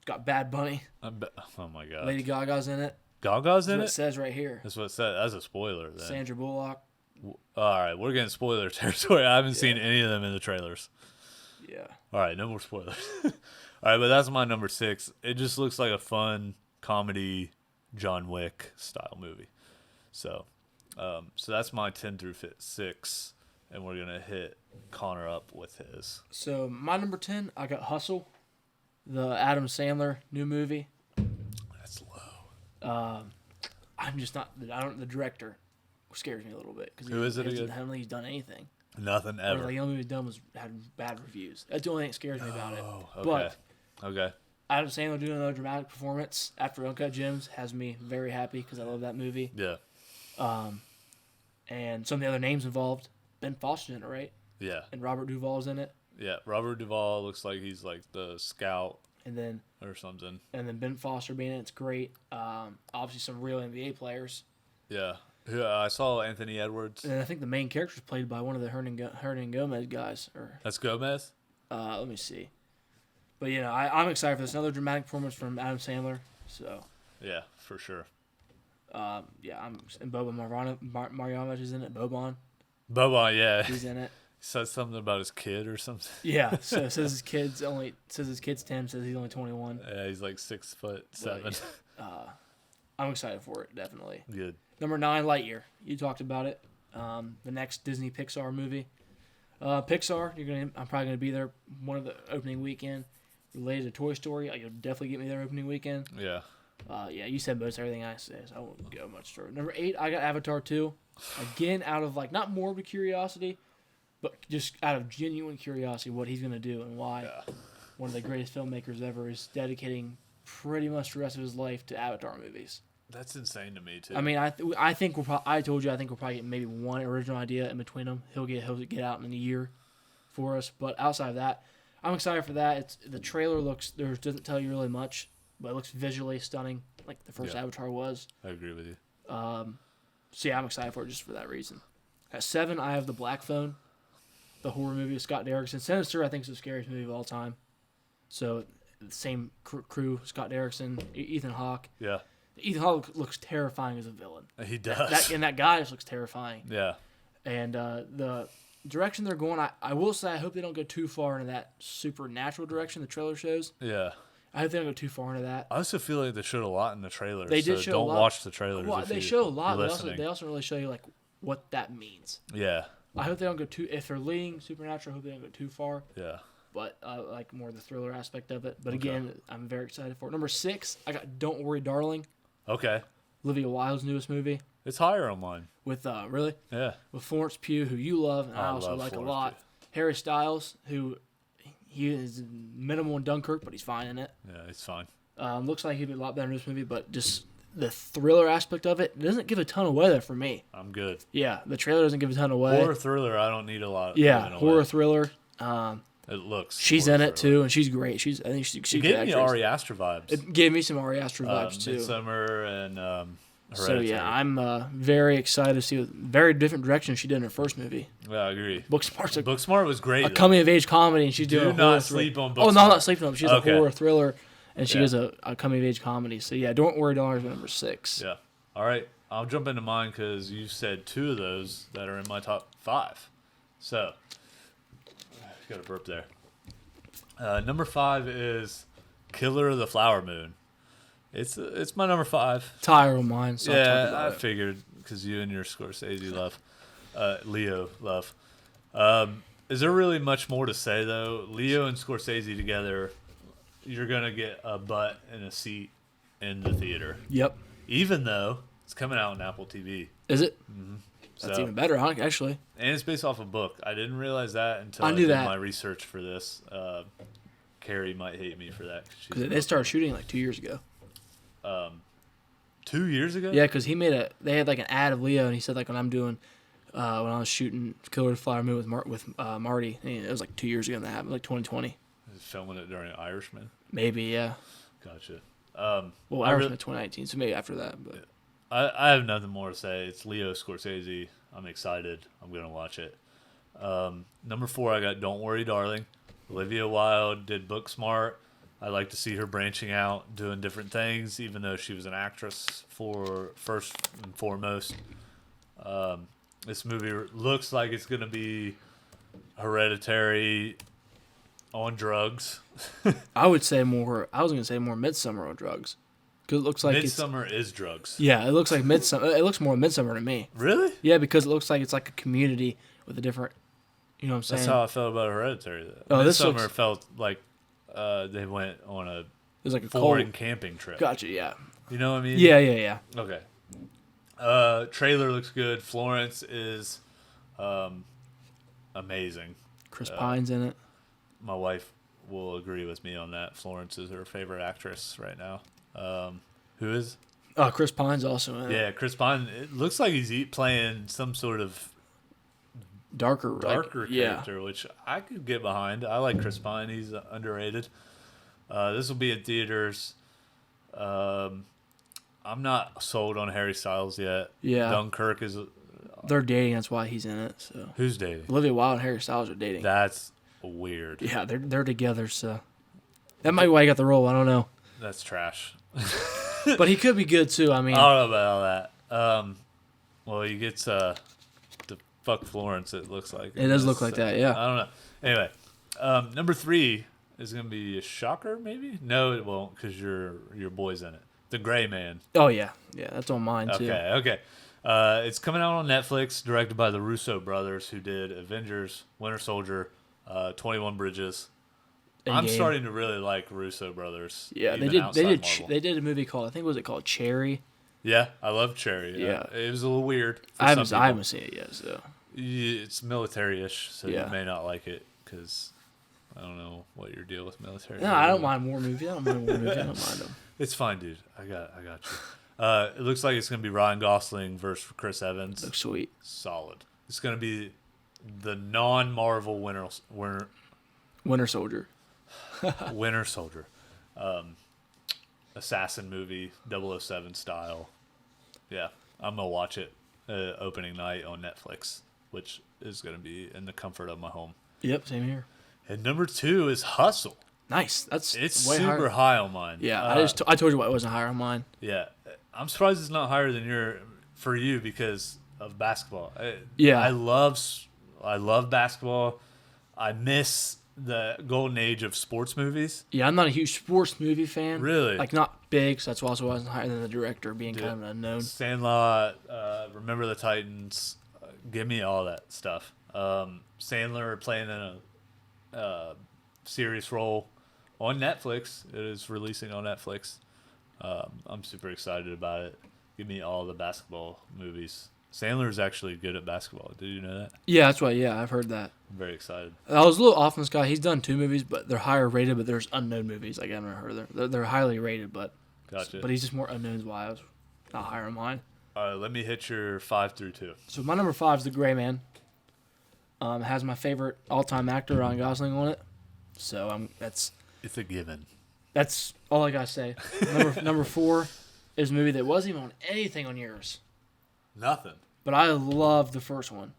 Got Bad Bunny. Oh my god. Lady Gaga's in it. Gaga's in it? That's what it says right here. That's what it says. That's a spoiler then. Sandra Bullock. All right, we're getting spoiler territory. I haven't seen any of them in the trailers. Yeah. All right, no more spoilers. All right, but that's my number 6. It just looks like a fun comedy John Wick style movie. So that's my 10 through 6, and we're gonna hit Connor up with his. So my number 10, I got Hustle, the Adam Sandler new movie. That's low. I'm just not. The director scares me a little bit because who is it again? I don't think he's done anything. Nothing ever. Or the only movie he's done had bad reviews. That's the only thing that scares me about it. Okay. But okay. Adam Sandler doing another dramatic performance after Uncut Gems has me very happy because I love that movie. Yeah. And some of the other names involved. Ben Foster's in it, right? Yeah. And Robert Duvall's in it. Yeah. Robert Duvall looks like he's like the scout. And then or something. And then Ben Foster being in it's great. Obviously some real NBA players. Yeah. I saw Anthony Edwards. And I think the main character is played by one of the Hernan Gomez guys. That's Gomez? Let me see. But, I'm excited for this. Another dramatic performance from Adam Sandler. So. Yeah, for sure. And Boban Marjanovic is in it. Boban, yeah. He's in it. Says something about his kid or something. Yeah, so it says his kid's 10, says he's only 21. Yeah, he's like 6'7". But, I'm excited for it, definitely. Good. Number 9, Lightyear. You talked about it. The next Disney Pixar movie. Pixar, I'm probably gonna be there one of the opening weekend. Related to Toy Story, you'll definitely get me there opening weekend. Yeah. You said most everything I said, so I won't go much further. Number 8, I got Avatar 2. Again, out of not morbid curiosity, but just out of genuine curiosity, what he's gonna do and why. Yeah. One of the greatest filmmakers ever is dedicating pretty much the rest of his life to Avatar movies. That's insane to me too. I mean, I think I told you I think we'll probably get maybe one original idea in between them. He'll get out in a year for us, but outside of that, I'm excited for that. The trailer doesn't tell you really much, but it looks visually stunning, like the first Avatar was. I agree with you. So yeah, I'm excited for it just for that reason. At 7, I have The Black Phone, the horror movie with Scott Derrickson. Sinister, I think, is the scariest movie of all time. So the same crew, Scott Derrickson, Ethan Hawke. Yeah. Ethan Hawke looks terrifying as a villain. He does. That guy just looks terrifying. Yeah. And the direction they're going, I will say I hope they don't go too far into that supernatural direction the trailer shows. Yeah. I hope they don't go too far into that. I also feel like they showed a lot in the trailer. They did show a lot. Don't watch the trailers. Well, they show a lot, but they also really show you what that means. Yeah. I hope they don't go too. If they're leaning supernatural, I hope they don't go too far. Yeah. But I like more the thriller aspect of it. But again, I'm very excited for it. Number 6, I got Don't Worry, Darling. Okay. Olivia Wilde's newest movie. It's higher on mine. With really? Yeah. With Florence Pugh, who you love and I also like Florence a lot. Pugh. Harry Styles, who he is minimal in Dunkirk, but he's fine in it. Yeah, he's fine. Looks like he'd be a lot better in this movie, but just the thriller aspect of it doesn't give a ton away there for me. I'm good. Yeah, the trailer doesn't give a ton away. Horror thriller, I don't need a lot. Yeah, horror thriller. It looks. She's in it too, and she's great. I think she's. It gave me Ari Aster vibes. It gave me some Ari Aster vibes too. Midsummer and Hereditary. So yeah, I'm very excited to see what very different direction she did in her first movie. Yeah, I agree. Booksmart was great. A coming of age comedy, and she's doing. Do not sleep on Booksmart. Oh no, I'm not sleeping on it. She's a horror thriller, and she is a coming of age comedy. So yeah, Don't Worry Darling is number 6. Yeah. All right, I'll jump into mine because you said 2 of those that are in my top 5. So, got a burp there. Number 5 is Killer of the Flower Moon. It's my number 5. Tire of mine. So yeah, I figured because you and your Scorsese love, Leo love. Is there really much more to say though? Leo and Scorsese together, you're gonna get a butt and a seat in the theater. Yep. Even though it's coming out on Apple TV. Is it? Mm-hmm. That's even better, actually. And it's based off a book. I didn't realize that until I did my research for this. Carrie might hate me for that. Because they started shooting like 2 years ago. 2 years ago? Yeah, because they had like an ad of Leo, and he said like when I was shooting Killer of the Flower Moon with Marty, it was like 2 years ago that happened, like 2020. Filming it during Irishman? Maybe, yeah. Gotcha. Irishman 2019, so maybe after that. But I have nothing more to say. It's Leo Scorsese. I'm excited. I'm going to watch it. Number 4, I got Don't Worry Darling. Olivia Wilde did Booksmart. I like to see her branching out, doing different things, even though she was an actress for first and foremost. This movie looks like it's going to be Hereditary on drugs. I was going to say more Midsummer on drugs. Because it looks like Midsummer is drugs. Yeah, it looks like Midsummer. It looks more Midsummer to me. Really? Yeah, because it looks like it's like a community with a different. You know what I'm saying? That's how I felt about Hereditary. Oh, Midsummer felt like they went on a foreign camping trip. Gotcha. Yeah. You know what I mean? Yeah. Okay. Trailer looks good. Florence is amazing. Chris Pine's in it. My wife will agree with me on that. Florence is her favorite actress right now. Who is? Chris Pine's also in it. Yeah, Chris Pine. It looks like he's playing some sort of darker character, which I could get behind. I like Chris Pine. He's underrated. This will be in theaters. I'm not sold on Harry Styles yet. Yeah. Dunkirk is... They're dating. That's why he's in it. So who's dating? Olivia Wilde and Harry Styles are dating. That's weird. Yeah, they're together, so... That might be why he got the role. I don't know. That's trash. But he could be good, too. I mean... I don't know about all that. Well, he gets to fuck Florence, it looks like. It does look like that, yeah. I don't know. Anyway, number 3 is going to be a shocker, maybe? No, it won't, because your boy's in it. The Gray Man. Oh, yeah. Yeah, that's on mine, too. Okay. It's coming out on Netflix, directed by the Russo brothers, who did Avengers, Winter Soldier, 21 Bridges. I'm starting to really like Russo brothers. Yeah, they did a movie called, I think, was it called Cherry? Yeah, I love Cherry. Yeah. It was a little weird. I haven't seen it yet, so. It's military-ish, so you may not like it, because I don't know what your deal with military. No, I don't mind war movies. I don't mind them. It's fine, dude. I got you. It looks like it's going to be Ryan Gosling versus Chris Evans. Looks sweet. Solid. It's going to be the non-Marvel Winter Soldier. Winter Soldier. Assassin movie, 007 style. Yeah, I'm going to watch it opening night on Netflix, which is going to be in the comfort of my home. Yep, same here. And number 2 is Hustle. Nice. It's way super high on mine. Yeah, I told you why it wasn't higher on mine. Yeah, I'm surprised it's not higher than for you because of basketball. I love basketball. I miss the golden age of sports movies. Yeah, I'm not a huge sports movie fan. Really? Like, not big, so that's why I wasn't higher than the director, being kind of an unknown. Sandlot, Remember the Titans, give me all that stuff. Sandler playing in a serious role on Netflix. It is releasing on Netflix. I'm super excited about it. Give me all the basketball movies. Sandler's actually good at basketball. Did you know that? Yeah, that's right. Yeah, I've heard that. I'm very excited. I was a little off on this guy. He's done 2 movies, but they're higher rated. But there's unknown movies. Like I haven't heard of them. They're highly rated, but Gotcha. But he's just more unknowns. Why I was not higher on mine. All right, let me hit your 5 through 2. So my number 5 is The Gray Man. It has my favorite all-time actor, Ryan Gosling, on it. So it's a given. That's all I gotta say. Number 4 is a movie that wasn't even on anything on yours. Nothing. But I love the first one.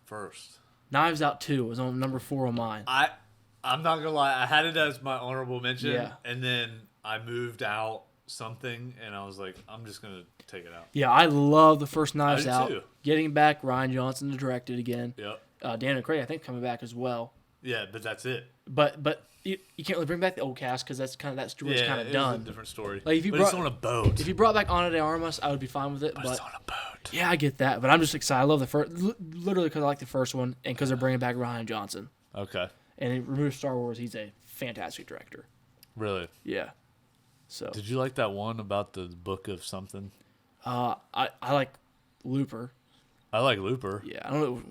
First. Knives Out 2 was on number 4 on mine. I'm not gonna lie. I had it as my honorable mention, Yeah. and then I moved out something, and I was like, I'm just gonna take it out. Yeah, I love the first Knives I do Out. too. Getting back Ryan Johnson to direct it again. Yep. Daniel Craig, I think, coming back as well. Yeah, but that's it. But you can't really bring back the old cast because that story's kind of done. It's a different story. Like if you but brought, it's on a boat. If you brought back Ana de Armas, I would be fine with it. But it's on a boat. Yeah, I get that. But I'm just excited. I love the first, literally because I like the first one and because they're bringing back Ryan Johnson. Okay. And it removes Star Wars. He's a fantastic director. Really? Yeah. So. Did you like that one about the book of something? I like Looper. I like Looper. Yeah, I don't know.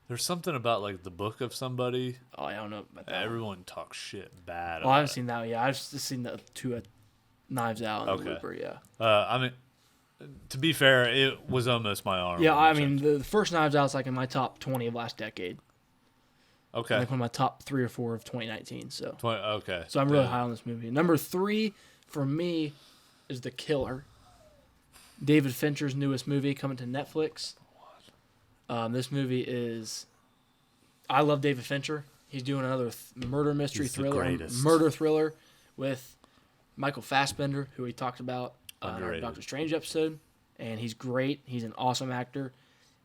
There's something about like the book of somebody. Oh, I don't know about that. Everyone talks shit bad. Well, I haven't seen that. Yeah, I've just seen the 2 Knives Out and Looper. Yeah. I mean, to be fair, it was almost my arm. Yeah, I mean the first Knives Out's like in my top 20 of last decade. Okay. Like one of my top 3 or 4 of 2019. So. Okay. So I'm really high on this movie. Number 3 for me is The Killer. David Fincher's newest movie coming to Netflix. This movie is. I love David Fincher. He's doing another murder mystery murder thriller with Michael Fassbender, who we talked about on our Doctor Strange episode, and he's great. He's an awesome actor.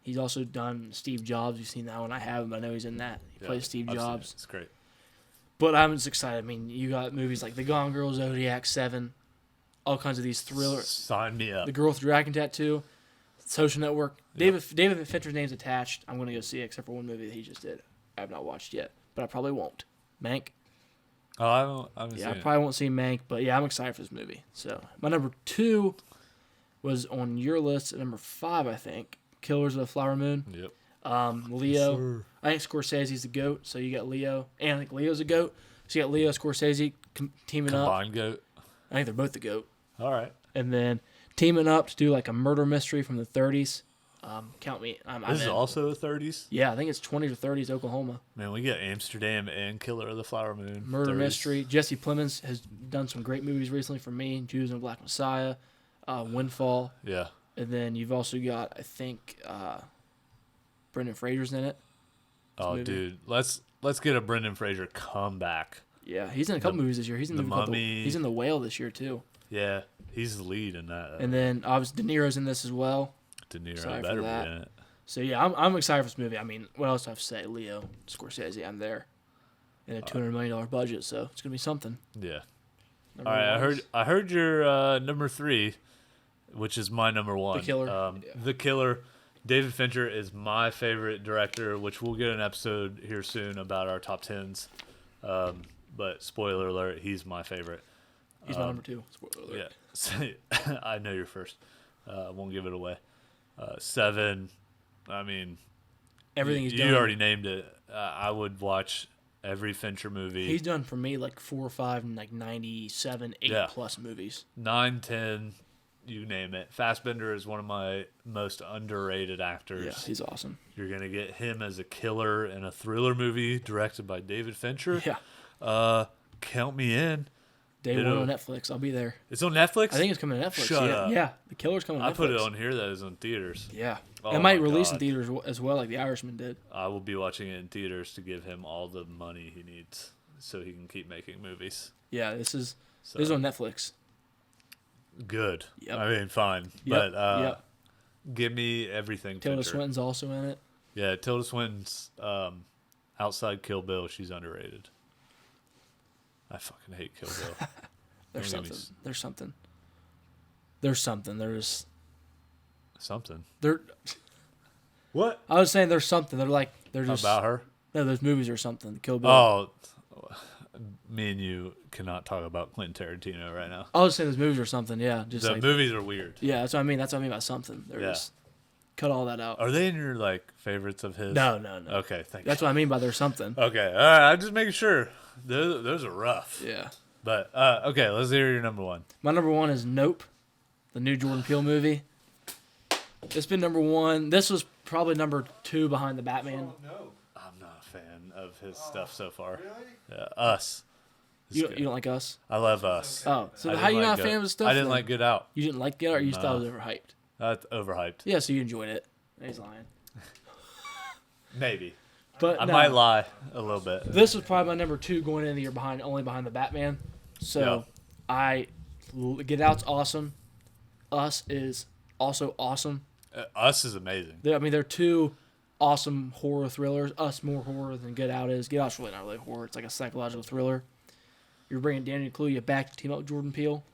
He's also done Steve Jobs. You've seen that one. I haven't, but I know he's in that. He plays Steve Jobs. It's great. But I'm just excited. I mean, you got movies like The Gone Girl, Zodiac, 7, all kinds of these thrillers. Sign me up. The Girl with the Dragon Tattoo, Social Network. David Fincher's name's attached. I'm going to go see it, except for one movie that he just did. I have not watched yet, but I probably won't. Mank. Oh, I haven't seen it. I probably won't see Mank, but yeah, I'm excited for this movie. So my number 2 was on your list at number 5, I think. Killers of the Flower Moon. Yep. Leo. Yes, I think Scorsese's the GOAT, so you got Leo. And I think Leo's a GOAT. So you got Leo, Scorsese teaming up. Combined GOAT. I think they're both the GOAT. All right. And then teaming up to do like a murder mystery from the 30s. Count me. This is also the 30s? Yeah, I think it's 20 to 30s Oklahoma. Man, we got Amsterdam and Killer of the Flower Moon. Murder mystery. Jesse Plemons has done some great movies recently for me. Jews and the Black Messiah. Windfall. Yeah. And then you've also got, I think, Brendan Fraser's in it. Oh, dude. Let's get a Brendan Fraser comeback. Yeah, he's in a couple movies this year. He's in The Mummy. He's in The Whale this year, too. Yeah, he's the lead in that. And then, obviously, De Niro's in this as well. De Niro better be in it. So, yeah, I'm excited for this movie. I mean, what else do I have to say? Leo, Scorsese, I'm there. And a $200 million budget, so it's going to be something. Yeah. All right, I heard your number 3, which is my number 1. The Killer. The Killer. David Fincher is my favorite director, which we'll get an episode here soon about our top 10s. But spoiler alert, he's my favorite. He's my number 2. Spoiler alert. Yeah. I know you're first. I won't give it away. 7, I mean, everything he's done. You already named it. I would watch every Fincher movie. He's done for me like 4 or 5 and like 97, 8 plus movies. 9, 10, you name it. Fassbender is one of my most underrated actors. Yeah, he's awesome. You're going to get him as a killer in a thriller movie directed by David Fincher. Yeah. Count me in. Day 1 on Netflix. I'll be there. It's on Netflix? I think it's coming to Netflix. Shut up. Yeah, The Killer's coming to Netflix. I put it on here that is on theaters. Yeah. Oh, it might release in theaters as well, like The Irishman did. I will be watching it in theaters to give him all the money he needs so he can keep making movies. Yeah, this is on Netflix. Good. Yep. I mean, fine. Yep. But give me everything. Tilda Swinton's also in it. Yeah, Tilda Swinton's outside Kill Bill. She's underrated. I fucking hate Kill Bill. There's something. What? I was saying there's something. They're just about her. No, those movies or something. Kill Bill. Oh, me and you cannot talk about Quentin Tarantino right now. I was saying those movies or something. Yeah, just the movies are weird. Yeah, that's what I mean. That's what I mean by something. Just cut all that out. Are they in your favorites of his? No. Okay, thank you. That's what I mean by there's something. Okay, all right. I'm just making sure. Those are rough. Yeah. But okay, let's hear your number one. My number one is Nope, the new Jordan Peele movie. It's been number one. This was probably number 2 behind the Batman. No. I'm not a fan of his stuff so far. Really? Yeah, Us. You don't like Us? I love Us. Oh, so how are you not a fan of his stuff? I didn't like Get Out. You didn't like Get Out, or you just thought it was overhyped? That's overhyped. Yeah, so you enjoyed it. He's lying. Maybe. But I might lie a little bit. This was probably my number 2 going into the year only behind the Batman. So Get Out's awesome. Us is also awesome. Us is amazing. They're 2 awesome horror thrillers. Us more horror than Get Out is. Get Out's really not really horror. It's like a psychological thriller. You're bringing Daniel Kaluuya back to team up with Jordan Peele.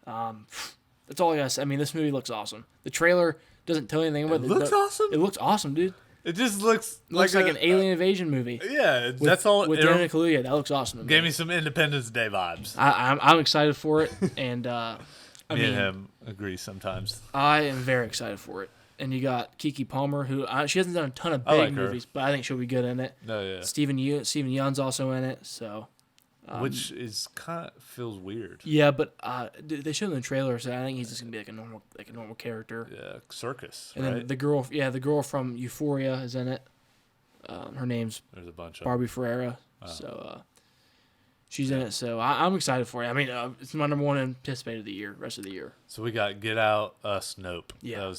That's all I gotta say. I mean, this movie looks awesome. The trailer doesn't tell you anything about it. It looks awesome? It looks awesome, dude. It just looks like an alien invasion movie. Yeah, that's all. With Daniel Kaluuya, that looks awesome. Gave me some Independence Day vibes. I'm excited for it, and me and him agree sometimes. I am very excited for it. And you got Keke Palmer, who she hasn't done a ton of big movies, but I think she'll be good in it. Oh yeah. Steven Yeun's also in it, so. Which is kind of feels weird. Yeah, but they showed in the trailer, so I think he's just gonna be like a normal character. Yeah, circus. And right? then the girl from Euphoria is in it. Her name's There's a bunch of Barbie Ferreira. So she's in it. So I'm excited for it. I mean, it's my number 1 anticipated of the year, rest of the year. So we got Get Out, Us, Nope. Yeah,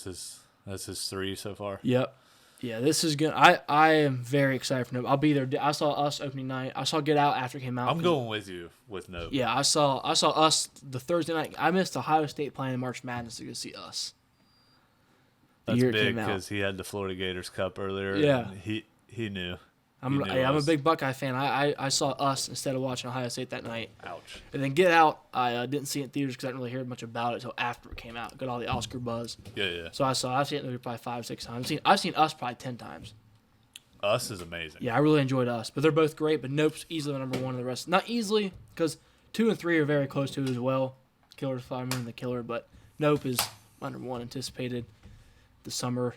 that's his 3 so far. Yep. Yeah, this is good. I am very excited for Nope. I'll be there. I saw Us opening night. I saw Get Out after it came out. I'm going with you with Nope. Yeah, I saw Us the Thursday night. I missed Ohio State playing March Madness to go see Us. That's big because he had the Florida Gators Cup earlier. Yeah, and he knew. I'm a big Buckeye fan. I saw Us instead of watching Ohio State that night. Ouch. And then Get Out, I didn't see it in theaters because I didn't really hear much about it until after it came out. Got all the Oscar buzz. Yeah. So I've seen it probably 5 or 6 times. I've seen Us probably 10 times. Us is amazing. Yeah, I really enjoyed Us, but they're both great. But Nope's easily the number 1 of the rest. Not easily because 2 and 3 are very close to it as well. Killer's Fireman and The Killer, but Nope is my number 1 anticipated. The summer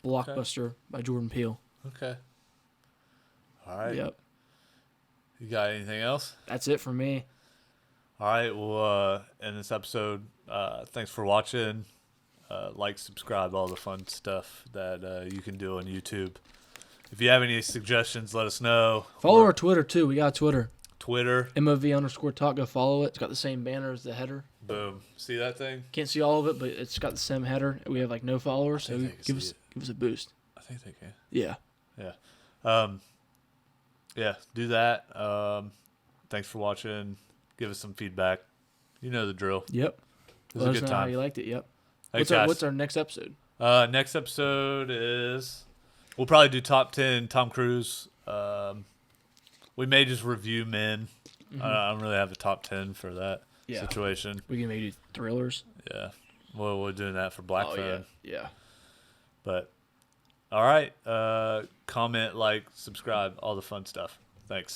blockbuster by Jordan Peele. Okay. All right. Yep. You got anything else? That's it for me. All right. Well, in this episode, thanks for watching. Like, subscribe, all the fun stuff that you can do on YouTube. If you have any suggestions, let us know. Follow our Twitter, too. We got Twitter. MOV_talk. Go follow it. It's got the same banner as the header. Boom. See that thing? Can't see all of it, but it's got the same header. We have no followers, so give us a boost. I think they can. Yeah. Yeah, do that. Thanks for watching. Give us some feedback. You know the drill. Yep. It was a good time. How you liked it. Yep. Thanks, what's our next episode? Next episode is we'll probably do top 10 Tom Cruise. We may just review Men. Mm-hmm. I don't really have a top 10 for that situation. We can maybe do thrillers. Yeah. Well, we're doing that for Black Phone. Yeah. But all right. Comment, like, subscribe, all the fun stuff. Thanks.